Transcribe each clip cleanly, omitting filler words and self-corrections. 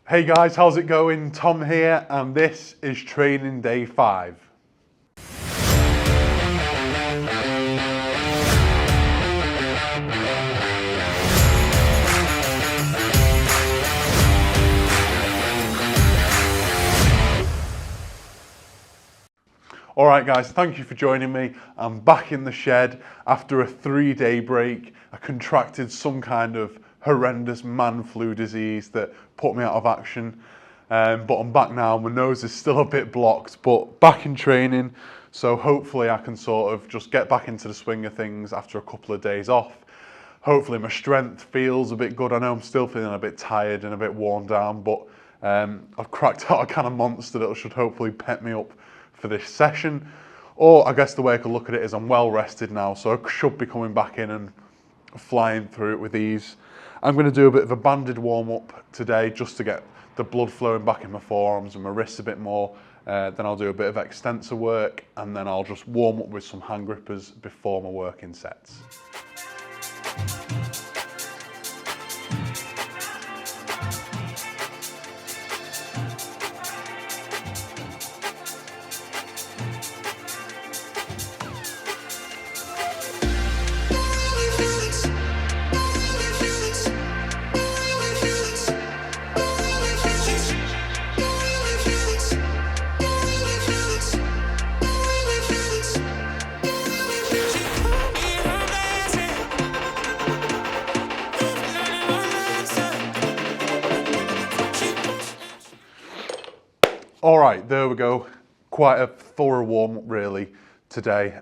Hey guys, how's it going? Tom here, and this is training day 5. Alright guys, thank you for joining me. I'm back in the shed after a 3-day break. I contracted some kind of horrendous man flu disease that put me out of action. But I'm back now. My nose is still a bit blocked, but back in training. So hopefully I can sort of just get back into the swing of things after a couple of days off. Hopefully my strength feels a bit good. I know I'm still feeling a bit tired and a bit worn down, but I've cracked out a kind of monster that should hopefully pep me up for this session. Or I guess the way I could look at it is I'm well rested now, so I should be coming back in and flying through it with ease. I'm going to do a bit of a banded warm-up today just to get the blood flowing back in my forearms and my wrists a bit more. Then I'll do a bit of extensor work, and then I'll just warm up with some hand grippers before my working sets. All right, there we go. Quite a thorough warm-up really today.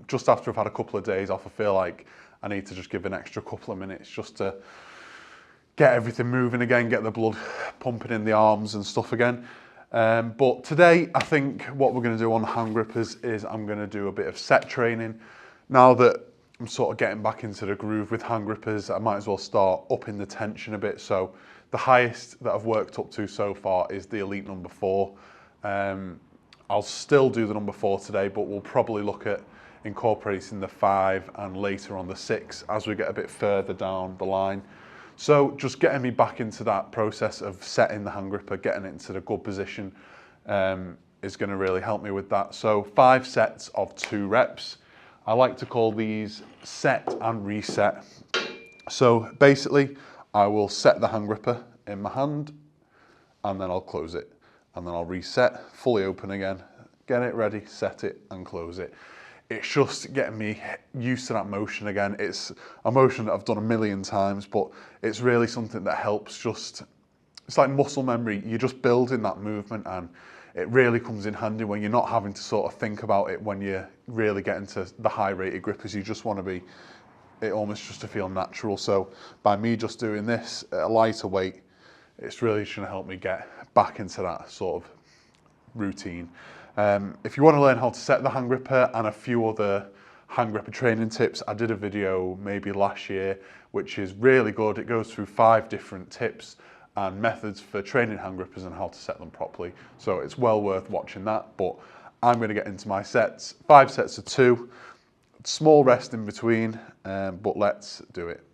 Just after I've had a couple of days off, I feel like I need to just give an extra couple of minutes just to get everything moving again, get the blood pumping in the arms and stuff again. But today, I think what we're going to do on hand grippers is I'm going to do a bit of set training. Now that I'm sort of getting back into the groove with hand grippers, I might as well start upping the tension a bit. So the highest that I've worked up to so far is the Elite number 4. I'll still do the number 4 today, but we'll probably look at incorporating the 5 and later on the 6 as we get a bit further down the line. So just getting me back into that process of setting the hand gripper, getting it into the good position is going to really help me with that. So 5 sets of 2 reps. I like to call these set and reset. So basically, I will set the hand gripper in my hand, and then I'll close it. And then I'll reset, fully open again, get it ready, set it, and close it. It's just getting me used to that motion again. It's a motion that I've done a million times, but it's really something that helps just, it's like muscle memory. You're just building that movement, and it really comes in handy when you're not having to sort of think about it when you're really getting to the high rated grippers. You just want to be, it almost just to feel natural. So by me just doing this at a lighter weight, it's really just going to help me get back into that sort of routine. If you want to learn how to set the hand gripper and a few other hand gripper training tips, I did a video maybe last year, which is really good. It goes through 5 different tips and methods for training hand grippers and how to set them properly. So it's well worth watching that, but I'm going to get into my sets. 5 sets of 2, small rest in between, but let's do it.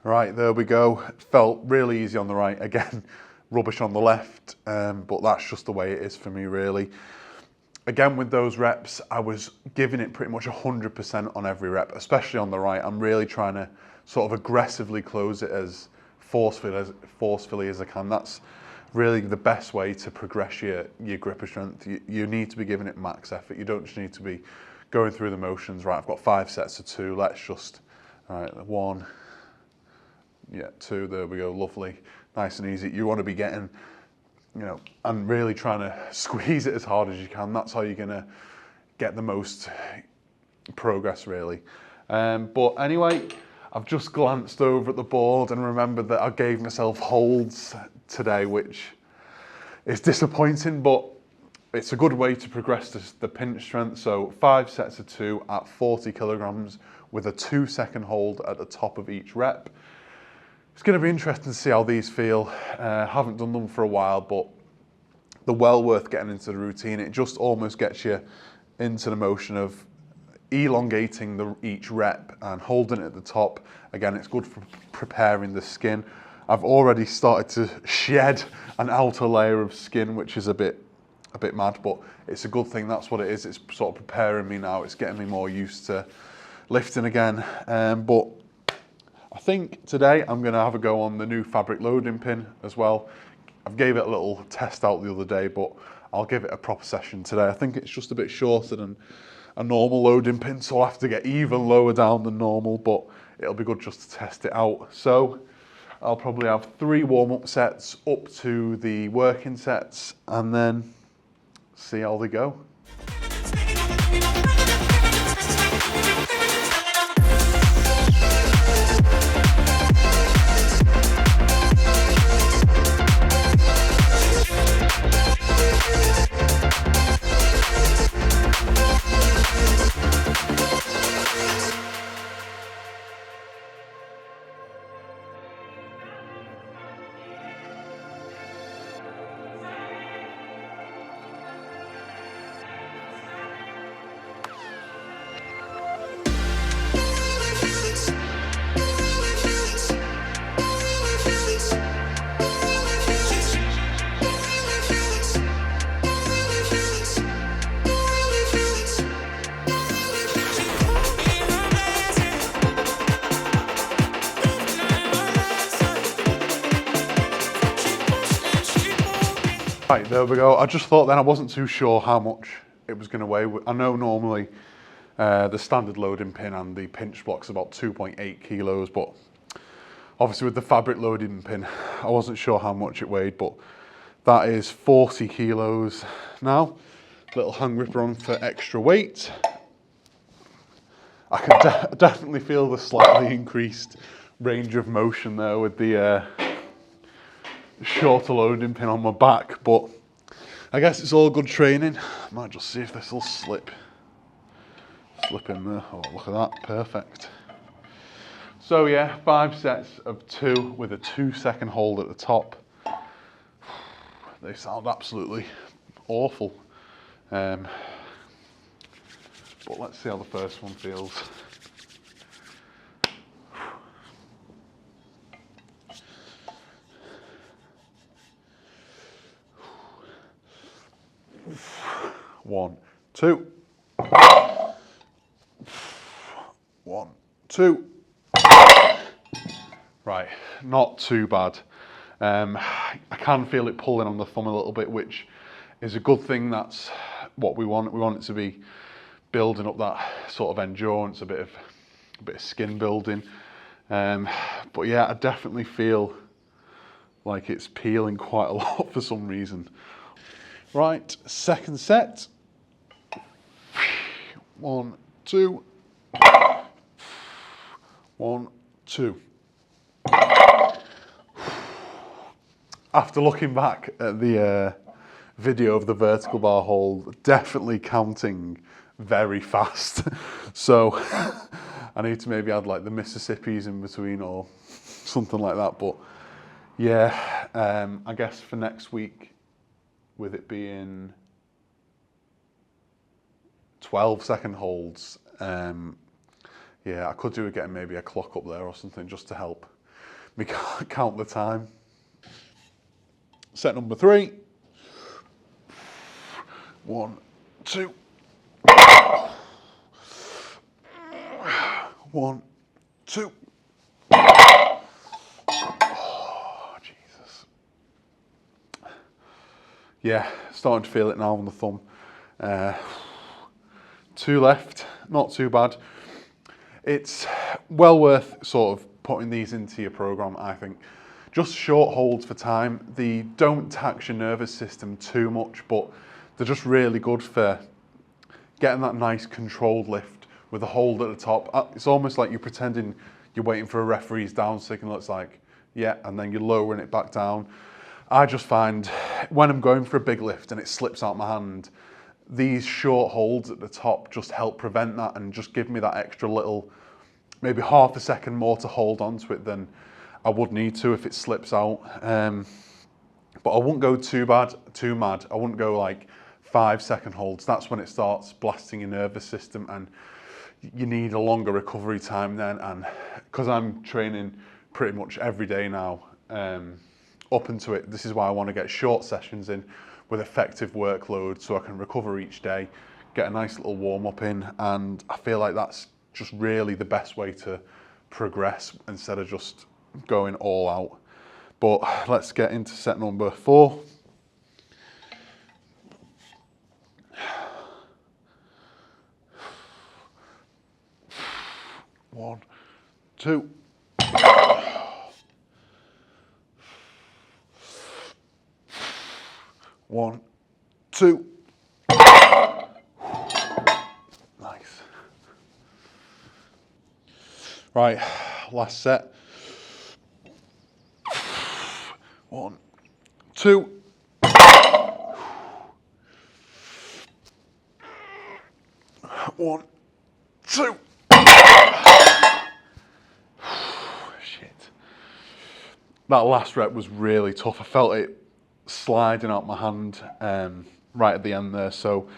Right, there we go. It felt really easy on the right. Again, rubbish on the left, but that's just the way it is for me, really. Again, with those reps, I was giving it pretty much 100% on every rep, especially on the right. I'm really trying to sort of aggressively close it as forcefully as I can. That's really the best way to progress your gripper strength. You need to be giving it max effort. You don't just need to be going through the motions. Right, I've got 5 sets of 2. Let's just, all right, 1, yeah, 2, there we go, lovely, nice and easy. You want to be getting, you know, and really trying to squeeze it as hard as you can. That's how you're going to get the most progress, really. But anyway, I've just glanced over at the board and remembered that I gave myself holds today, which is disappointing, but it's a good way to progress to the pinch strength. So 5 sets of 2 at 40 kilograms with a 2-second hold at the top of each rep. It's going to be interesting to see how these feel. Haven't done them for a while, but they're well worth getting into the routine. It just almost gets you into the motion of elongating each rep and holding it at the top. Again, it's good for preparing the skin. I've already started to shed an outer layer of skin, which is a bit mad, but it's a good thing. That's what it is. It's sort of preparing me now. It's getting me more used to lifting again. But I think today I'm going to have a go on the new fabric loading pin as well. I've gave it a little test out the other day, but I'll give it a proper session today. I think it's just a bit shorter than a normal loading pin, so I'll have to get even lower down than normal, but it'll be good just to test it out. So I'll probably have 3 warm-up sets up to the working sets and then see how they go. Right, there we go. I just thought then I wasn't too sure how much it was going to weigh. I know normally the standard loading pin and the pinch block's about 2.8 kilos, but obviously with the fabric loading pin, I wasn't sure how much it weighed, but that is 40 kilos now. Little hang gripper on for extra weight. I can definitely feel the slightly increased range of motion there with the shorter loading pin on my back, but I guess it's all good training. Might just see if this will slip in there. Oh, look at that, perfect. So yeah, 5 sets of 2 with a 2-second hold at the top. They sound absolutely awful, but let's see how the first one feels. One, two. 1, 2. Right, not too bad. I can feel it pulling on the thumb a little bit, which is a good thing. That's what we want. We want it to be building up that sort of endurance, a bit of skin building. But yeah, I definitely feel like it's peeling quite a lot for some reason. Right, second set. 1, 2. 1, 2. After looking back at the video of the vertical bar hold, definitely counting very fast. So I need to maybe add like the Mississippis in between or something like that. But yeah, I guess for next week, with it being 12-second holds, yeah, I could do with getting maybe a clock up there or something just to help me count the time. Set number 3. 1, 2. 1, 2. Oh, Jesus. Yeah, starting to feel it now on the thumb. 2 left, not too bad. It's well worth sort of putting these into your program, I think. Just short holds for time. They don't tax your nervous system too much, but they're just really good for getting that nice controlled lift with a hold at the top. It's almost like you're pretending you're waiting for a referee's down signal, it's like, yeah, and then you're lowering it back down. I just find when I'm going for a big lift and it slips out my hand, these short holds at the top just help prevent that and just give me that extra little, maybe half a second more to hold on to it than I would need to if it slips out. But I wouldn't go too mad. I wouldn't go like 5-second holds. That's when it starts blasting your nervous system and you need a longer recovery time then. And because I'm training pretty much every day now, up into it, this is why I want to get short sessions in with effective workload so I can recover each day, get a nice little warm up in, and I feel like that's just really the best way to progress instead of just going all out. But let's get into set number 4. One, two. One, two. Nice. Right, last set. 1, 2. 1, 2. Shit. That last rep was really tough. I felt it sliding out my hand right at the end there. So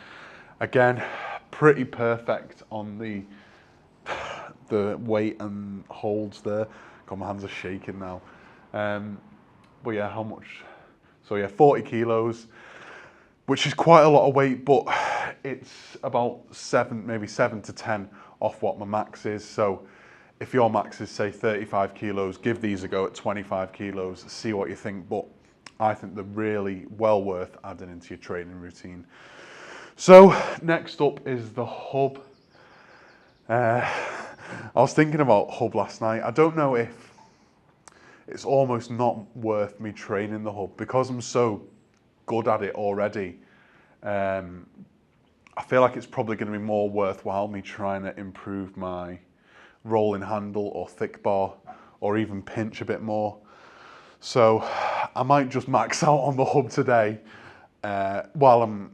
again, pretty perfect on the weight and holds there. God, my hands are shaking now. But yeah, how much? So yeah, 40 kilos, which is quite a lot of weight, but it's about 7 to 10 off what my max is. So if your max is say 35 kilos, give these a go at 25 kilos, see what you think. But I think they're really well worth adding into your training routine. So next up is the hub. I was thinking about hub last night. I don't know if it's almost not worth me training the hub because I'm so good at it already. I feel like it's probably going to be more worthwhile me trying to improve my rolling handle or thick bar or even pinch a bit more. So I might just max out on the hub today while I'm,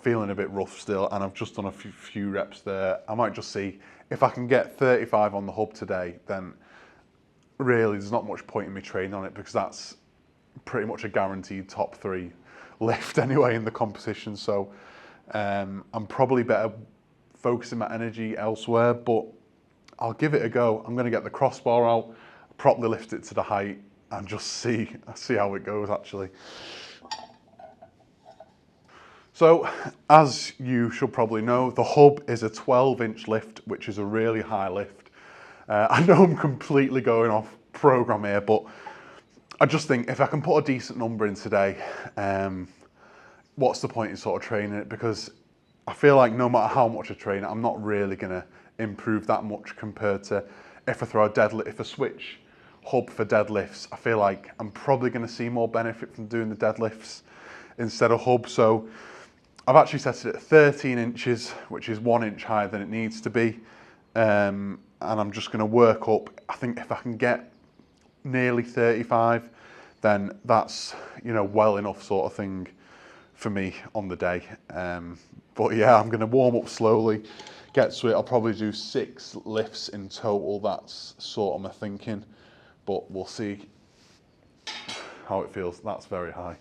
feeling a bit rough still and I've just done a few reps there. I might just see if I can get 35 on the hub today, then really there's not much point in me training on it because that's pretty much a guaranteed top 3 lift anyway in the competition. So I'm probably better focusing my energy elsewhere, but I'll give it a go. I'm going to get the crossbar out, properly lift it to the height and just see how it goes actually. So as you should probably know, the hub is a 12-inch lift, which is a really high lift. I know I'm completely going off program here, but I just think if I can put a decent number in today, what's the point in sort of training it? Because I feel like no matter how much I train it, I'm not really going to improve that much compared to if I throw a deadlift, if I switch hub for deadlifts, I feel like I'm probably going to see more benefit from doing the deadlifts instead of hub. So I've actually set it at 13 inches, which is 1 inch higher than it needs to be. And I'm just going to work up. I think if I can get nearly 35, then that's, well enough sort of thing for me on the day. But yeah, I'm going to warm up slowly, get to it. I'll probably do 6 lifts in total. That's sort of my thinking, but we'll see how it feels. That's very high.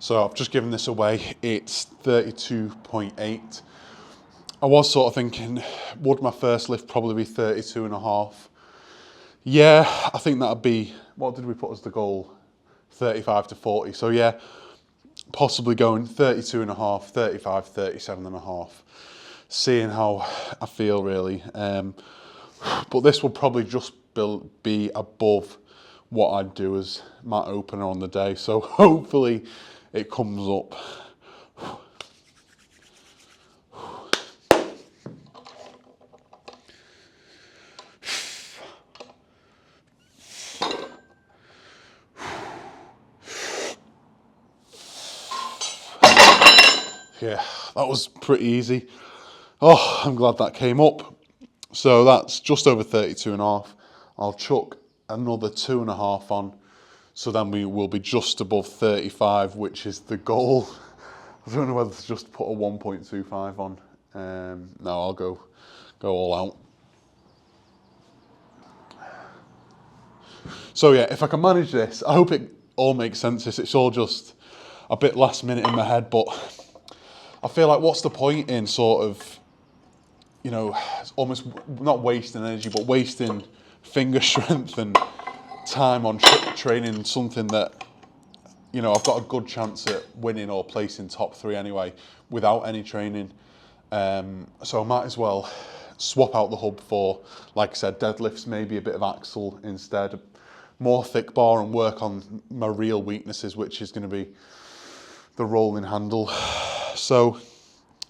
So I've just given this away. It's 32.8. I was sort of thinking, would my first lift probably be 32.5? Yeah, I think that'd be, what did we put as the goal? 35 to 40. So yeah, possibly going 32.5, 35, 37.5. Seeing how I feel really. But this will probably just be above what I'd do as my opener on the day. So hopefully it comes up. Yeah, that was pretty easy. Oh, I'm glad that came up. So that's just over 32.5. I'll chuck another 2.5 on. So then we will be just above 35, which is the goal. I don't know whether to just put a 1.25 on. No, I'll go all out. So yeah, if I can manage this, I hope it all makes sense. It's all just a bit last minute in my head, but I feel like what's the point in sort of, you know, almost not wasting energy, but wasting finger strength and time on training something that, you know, I've got a good chance at winning or placing top 3 anyway without any training. So I might as well swap out the hub for, like I said, deadlifts, maybe a bit of axle instead, more thick bar, and work on my real weaknesses, which is going to be the rolling handle. So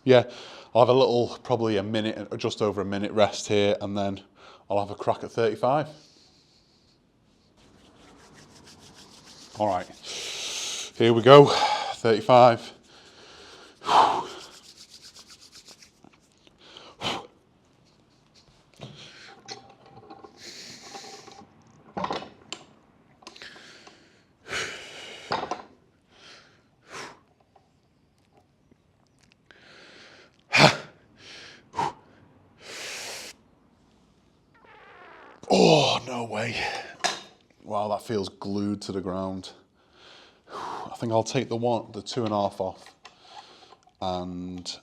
yeah, I'll have a little, probably a minute, just over a minute rest here, and then I'll have a crack at 35. All right, here we go, 35. Oh, no way. Wow, that feels glued to the ground. I think I'll take the 2.5 off and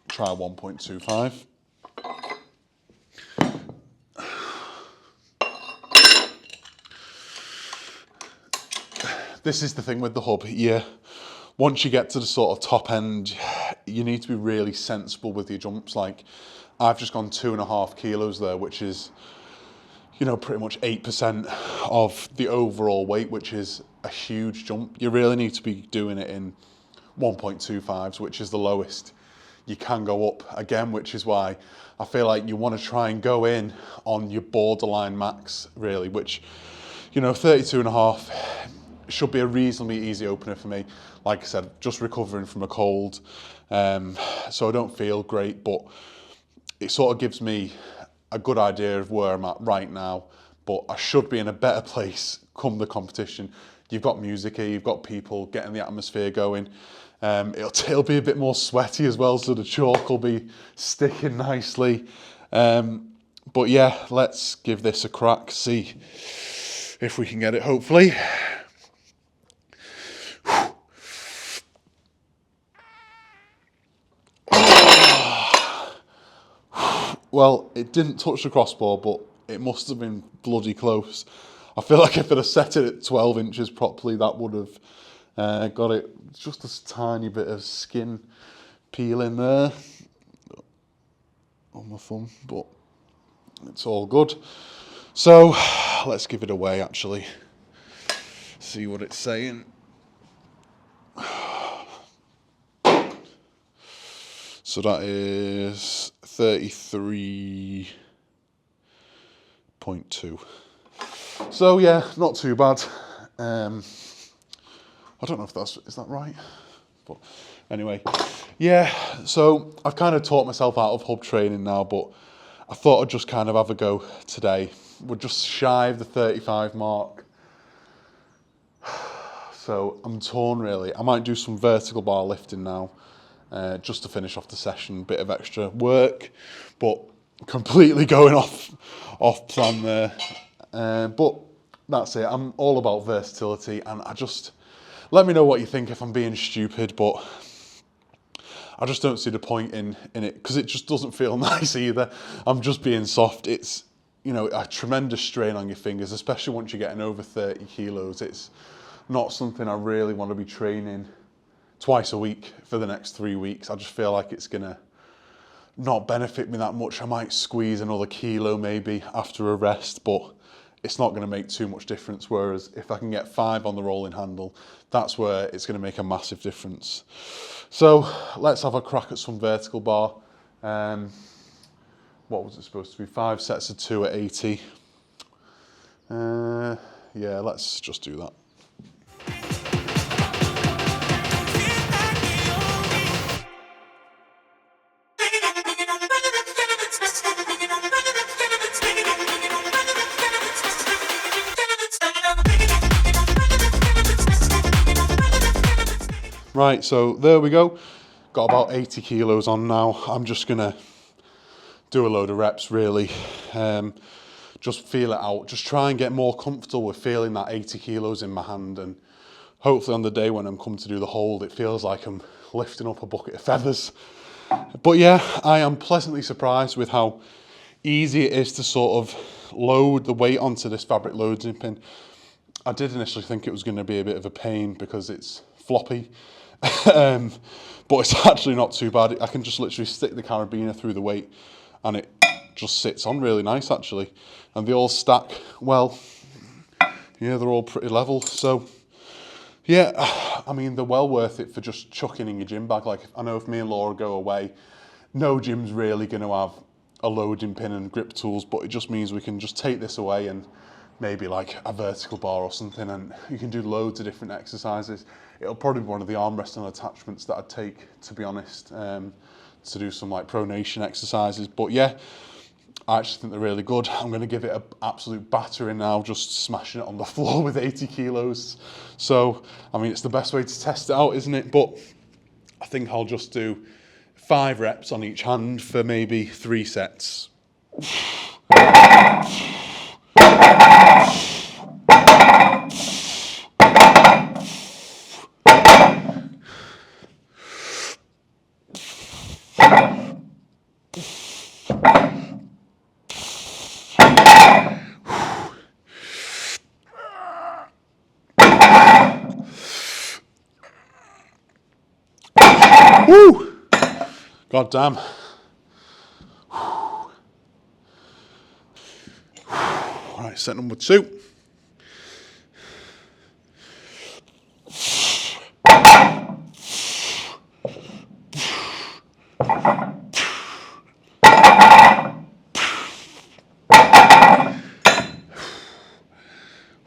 try 1.25. This is the thing with the hub. Yeah, once you get to the sort of top end, you need to be really sensible with your jumps. Like, I've just gone 2.5 kilos there, which is, you know, pretty much 8% of the overall weight, which is a huge jump. You really need to be doing it in 1.25s, which is the lowest you can go up again, which is why I feel like you want to try and go in on your borderline max, really, which, you know, 32.5 should be a reasonably easy opener for me. Like I said, just recovering from a cold, so I don't feel great, but it sort of gives me a good idea of where I'm at right now, but I should be in a better place come the competition. You've got music here, you've got people getting the atmosphere going. It'll be a bit more sweaty as well, so the chalk will be sticking nicely. But yeah, let's give this a crack, see if we can get it, hopefully. Well, it didn't touch the crossbar, but it must have been bloody close. I feel like if I'd have set it at 12 inches properly, that would have got it. Just a tiny bit of skin peeling there on my thumb, but it's all good. So let's give it away, actually. See what it's saying. So that is 33.2. So yeah, not too bad. I don't know if is that right? But anyway, yeah, so I've kind of taught myself out of hub training now, but I thought I'd just kind of have a go today. We're just shy of the 35 mark. So I'm torn really. I might do some vertical bar lifting now, just to finish off the session, bit of extra work, but completely going off plan there. But that's it. I'm all about versatility, and I just, let me know what you think if I'm being stupid, but I just don't see the point in it, because it just doesn't feel nice either. I'm just being soft. It's, you know, a tremendous strain on your fingers, especially once you're getting over 30 kilos. It's not something I really want to be training twice a week for the next 3 weeks. I just feel like it's gonna not benefit me that much. I might squeeze another kilo maybe after a rest, but it's not going to make too much difference. Whereas if I can get 5 on the rolling handle, that's where it's going to make a massive difference. So let's have a crack at some vertical bar. What was it supposed to be? 5 sets of 2 at 80. Yeah, let's just do that. Right, so there we go. Got about 80 kilos on now. I'm just gonna do a load of reps really. Just feel it out. Just try and get more comfortable with feeling that 80 kilos in my hand, and hopefully on the day when I'm coming to do the hold, it feels like I'm lifting up a bucket of feathers. But yeah, I am pleasantly surprised with how easy it is to sort of load the weight onto this fabric loading pin. I did initially think it was going to be a bit of a pain because it's floppy. But it's actually not too bad. I can just literally stick the carabiner through the weight and it just sits on really nice actually. And they all stack well. Yeah, they're all pretty level. So yeah, I mean, they're well worth it for just chucking in your gym bag. Like, I know if me and Laura go away, no gym's really going to have a loading pin and grip tools, but it just means we can just take this away and maybe like a vertical bar or something, and you can do loads of different exercises. It'll probably be one of the arm resting attachments that I'd take, to be honest, to do some like pronation exercises. But yeah, I actually think they're really good. I'm going to give it an absolute battering now, just smashing it on the floor with 80 kilos. So, I mean, it's the best way to test it out, isn't it? But I think I'll just do 5 reps on each hand for maybe 3 sets. Woo! God damn. Right, set number 2.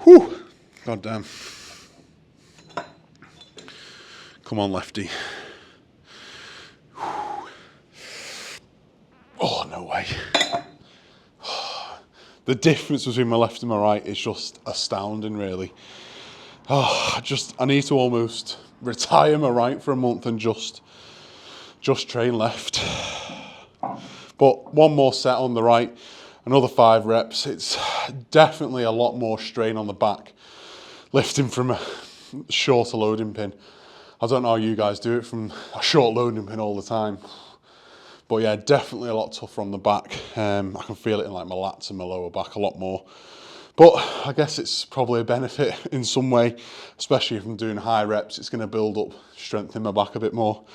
Whew. God damn. Come on, lefty. Oh, no way. The difference between my left and my right is just astounding, really. Oh, I need to almost retire my right for a month and just train left. But one more set on the right, another 5 reps. It's definitely a lot more strain on the back, lifting from a shorter loading pin. I don't know how you guys do it from a short loading pin all the time. But yeah, definitely a lot tougher on the back. I can feel it in like my lats and my lower back a lot more. But I guess it's probably a benefit in some way, especially if I'm doing high reps. It's going to build up strength in my back a bit more.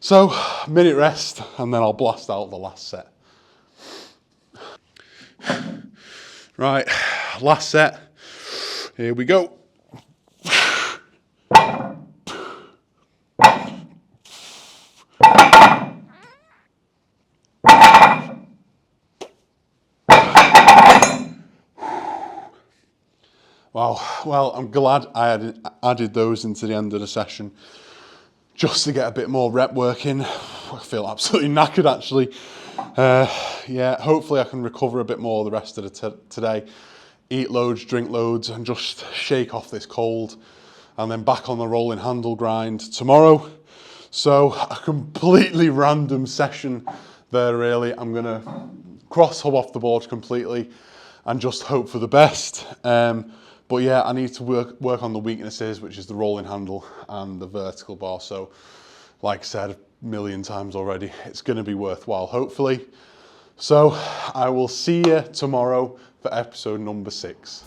So, minute rest, and then I'll blast out the last set. Right, last set. Here we go. Wow, well, I'm glad I added those into the end of the session just to get a bit more rep work in. I feel absolutely knackered, actually. Yeah, hopefully I can recover a bit more the rest of the today. Eat loads, drink loads, and just shake off this cold. And then back on the rolling handle grind tomorrow. So a completely random session there, really. I'm going to cross hub off the board completely and just hope for the best. But yeah, I need to work on the weaknesses, which is the rolling handle and the vertical bar. So like I said a million times already, it's going to be worthwhile, hopefully. So I will see you tomorrow for episode number 6.